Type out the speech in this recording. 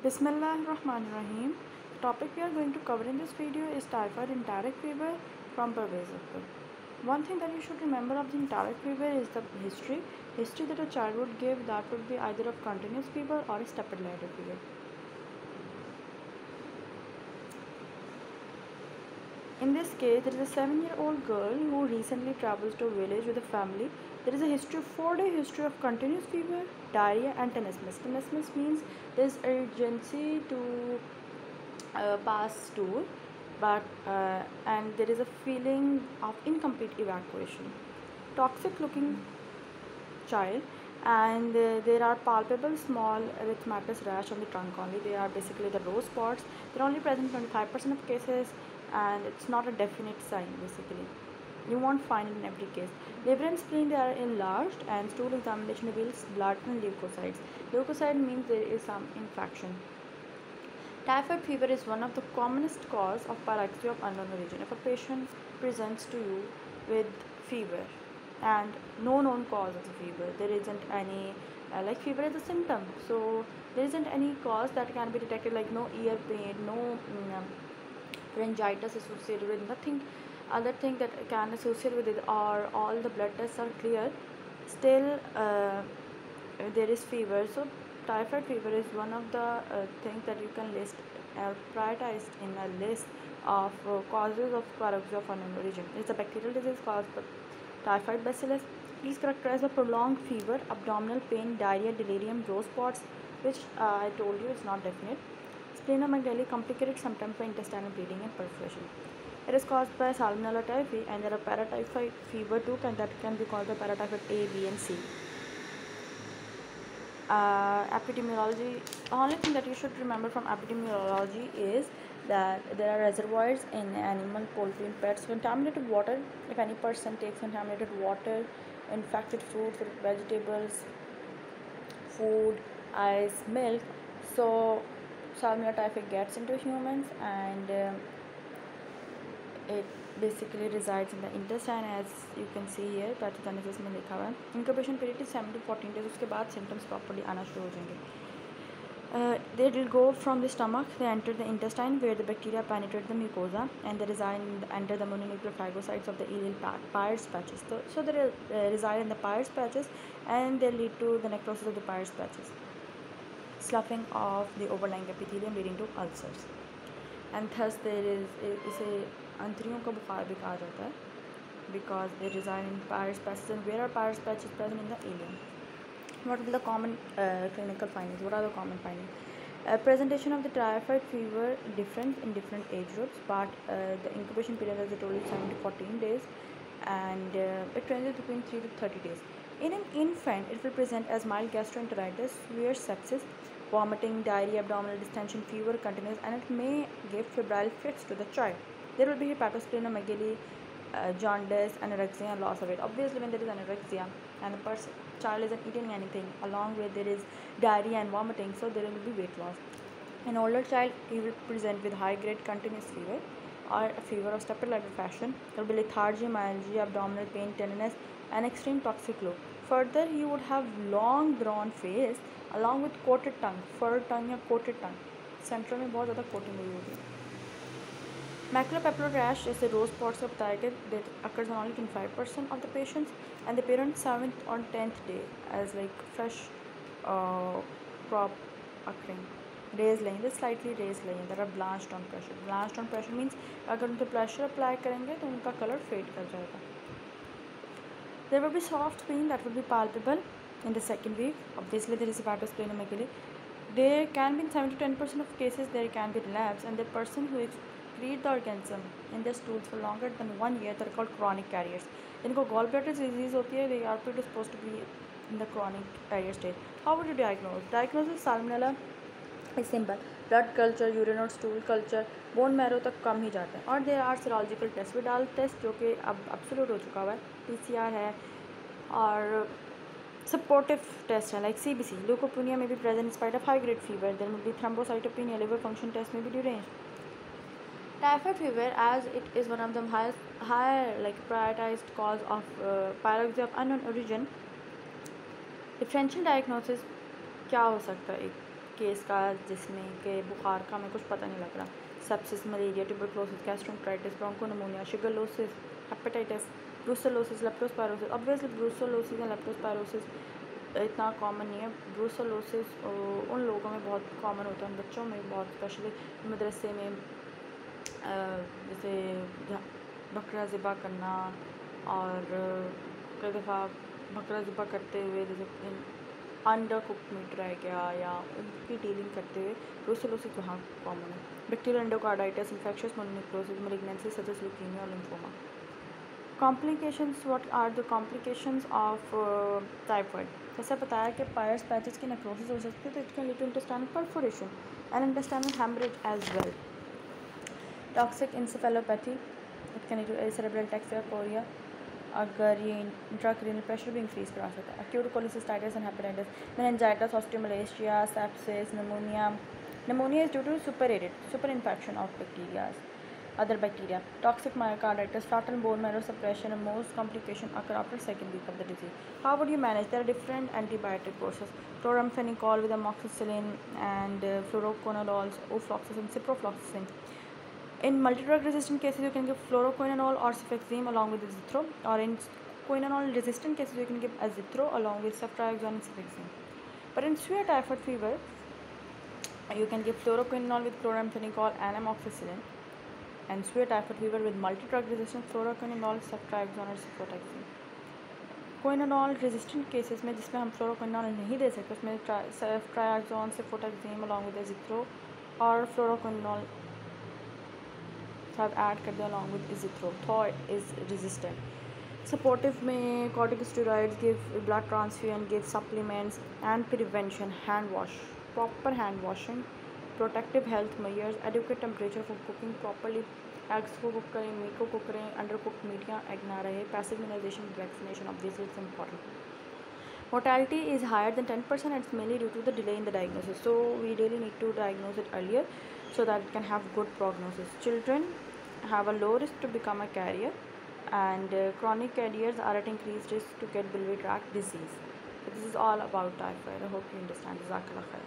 Bismillahirrahmanirrahim. The topic we are going to cover in this video is typhoid enteric fever from Parvez Akhtar. One thing that you should remember of the enteric fever is the history that a child would give, that would be either of continuous fever or a staphylococcus fever. In this case, there is a 7-year-old girl who recently travels to a village with a family. There is a history, 4-day history of continuous fever, diarrhea, and tenesmus. Tenesmus means there is urgency to pass stool, but and there is a feeling of incomplete evacuation. Toxic looking child, and there are palpable small erythematous rash on the trunk only. They are basically the rose spots. They're only present in 25% of cases, and it's not a definite sign basically. You won't find it in every case. Liver and spleen, they are enlarged, and stool examination reveals blood and leukocytes. Leukocyte means there is some infection. Typhoid fever is one of the commonest cause of paralysis of unknown origin. If a patient presents to you with fever and no known cause of the fever, there isn't any like fever is a symptom, so there isn't any cause that can be detected, like no ear pain, no pharyngitis associated with nothing other thing that can associate with it, or all the blood tests are clear, still there is fever. So typhoid fever is one of the things that you can list prioritized in a list of causes of paralysis of unknown origin. It's a bacterial disease caused by typhoid bacillus. It is characterized by prolonged fever, abdominal pain, diarrhea, delirium, rose spots, which I told you is not definite. Splenomegaly, complicated sometimes by intestinal bleeding and perforation. It is caused by Salmonella typhi, and there are paratyphoid fever too, and that can be caused by paratyphoid A, B, and C. Epidemiology. The only thing that you should remember from epidemiology is that there are reservoirs in animal, poultry, and pets. Contaminated water. If any person takes contaminated water, infected fruits, vegetables, food, ice, milk, so Salmonella typhi gets into humans, and it basically resides in the intestine, as you can see here. Pathogenesis में लिखा हुआ है. Incubation period is 7 to 14 days. उसके बाद symptoms properly आना शुरू हो जाएंगे. They will go from the stomach, they enter the intestine where the bacteria penetrate the mucosa, and they enter the mononuclear phagocytes of the ileal Peyer's patches. So they reside in the Peyer's patches, and they lead to the necrosis of the Peyer's patches, sloughing of the overlying epithelium leading to ulcers, and thus there is इसे अंतरियों का बुखार भी कहा जाता है, because they reside in Peyer's patches. And where are Peyer's patches present? In the ileum. What are the common clinical findings? What are the common findings? Presentation of the typhoid fever different in different age groups, but the incubation period, as I told you, 7 to 14 days, and it ranges between 3 to 30 days. In an infant, it will present as mild gastroenteritis, severe sepsis, vomiting, diarrhea, abdominal distension, fever continues, and it may give febrile fits to the child. There will be hepatosplenomegaly, jaundice, anorexia, and loss of weight. Obviously, when there is anorexia and a child isn't eating anything, along with there is diarrhea and vomiting, so there will be weight loss. An older child, he will present with high-grade continuous fever or a fever of staphylococcus fashion. There will be lethargy, myalgia, abdominal pain, tenderness, and extreme toxic low. Further, he would have long drawn face along with coated tongue, furred tongue या coated tongue. Central में बहुत ज़्यादा coating हुई होगी. Maculopapular rash is the rose spots of tiger that occurs on only 25% of the patients, and they appear on 7th or 10th day as like fresh crop occurring. Raised laying, they slightly raised laying, that are blanched on pressure. Blanched on pressure means अगर उन पर pressure apply करेंगे तो उनका color fade कर जाएगा. There will be soft spleen that will be palpable in the second week. Obviously, there is hepatosplenomegaly. There can be in 7 to 10% of cases there can be relapse, and the person who excrete the organism in their stools for longer than 1 year, they're called chronic carriers. जिनको gallbladder disease होती है, they are predisposed to be in the chronic carrier stage. How would you diagnose? Diagnosis Salmonella is simple. Blood culture, urine और stool culture, bone marrow तक कम ही जाते हैं. और there are serological tests. Vidal test जो कि अब absolute हो चुका हुआ है, PCR है, और supportive tests है like CBC. Leukopenia may be present in spite of high-grade fever. There may be thrombocytopenia. Liver function test may be deranged. Typhoid fever, as it is one of the higher like prioritized cause of paralysis of unknown origin, differential diagnosis क्या हो सकता है? Case का जिसमें कि बुखार का हमें कुछ पता नहीं लग रहा, sepsis, malaria, tuberculosis, gastroenteritis, bronchopneumonia, shigellosis, hepatitis, brucellosis, leptospirosis. Obviously brucellosis and leptospirosis इतना कॉमन नहीं है। ब्रूसेलोसिस उन लोगों में बहुत कॉमन होता है, उन बच्चों में बहुत, स्पेशली मदरसे में जैसे बकरा ज़िबा करना, और कई दफ़ा बकरा ज़िबा करते हुए जैसे अंडर कुक मीट रह गया या उनकी डीलिंग करते हुए ब्रूसेलोसिस वहाँ कॉमन है। Bacterial endocarditis, infectious mononucleosis, malignancy such as leukaemia और lymphoma. Complications, what are the complications of typhoid? जैसे बताया कि पायर्स पैचेस की नेक्रोसिस हो सकती है, तो it can lead to intestinal perforation and intestinal haemorrhage as well. Toxic encephalopathy, it can lead to cerebral ataxia chorea, अगर ये इंट्राक्रेनियल प्रेशर भी इंक्रीज करा सकता है। Acute cholecystitis and hepatitis, meningitis, osteomalacia, sepsis, pneumonia. Pneumonia is due to super infection of other bacteria. Toxic myocarditis, fatal bone marrow suppression, and most complications occur after second week of the disease. How would you manage? There are different antibiotic courses: chloramphenicol with amoxicillin and fluoroquinolones, ofloxacin, ciprofloxacin. In multi-drug resistant cases, you can give fluoroquinolone or cefixime along with azithro, or in quinolone resistant cases, you can give azithro along with ceftriaxone and cefixime. But in severe typhoid fever, you can give fluoroquinolone with chloramphenicol and amoxicillin, and severe typhoid fever with multi-drug resistant fluoroquinolone, ceftriaxone और cefotaxime. क्विनोनॉल resistant cases में जिसमें हम फ्लोरोक्विनोल नहीं दे सकते, उसमें ट्रायाक्सोन, सेफोटाक्सीम along with एजिथ्रो और फ्लोरोक्विनोल सब add कर दिया along with azithro, though is resistant. Supportive में corticosteroids, give blood transfusion, give supplements and prevention, hand wash, proper hand washing, protective health measures, adequate temperature for cooking properly, eggs को cook करें, meet को cook करें, under cook meet या egg ना रहे, passive immunization, vaccination, obviously it's important. Mortality is higher than 10% and it's mainly due to the delay in the diagnosis, so we really need to diagnose it earlier so that it can have good prognosis. Children have a low risk to become a carrier, and chronic carriers are at increased risk to get biliary tract disease. This is all about typhoid. I hope you understand. Jazakallah khair.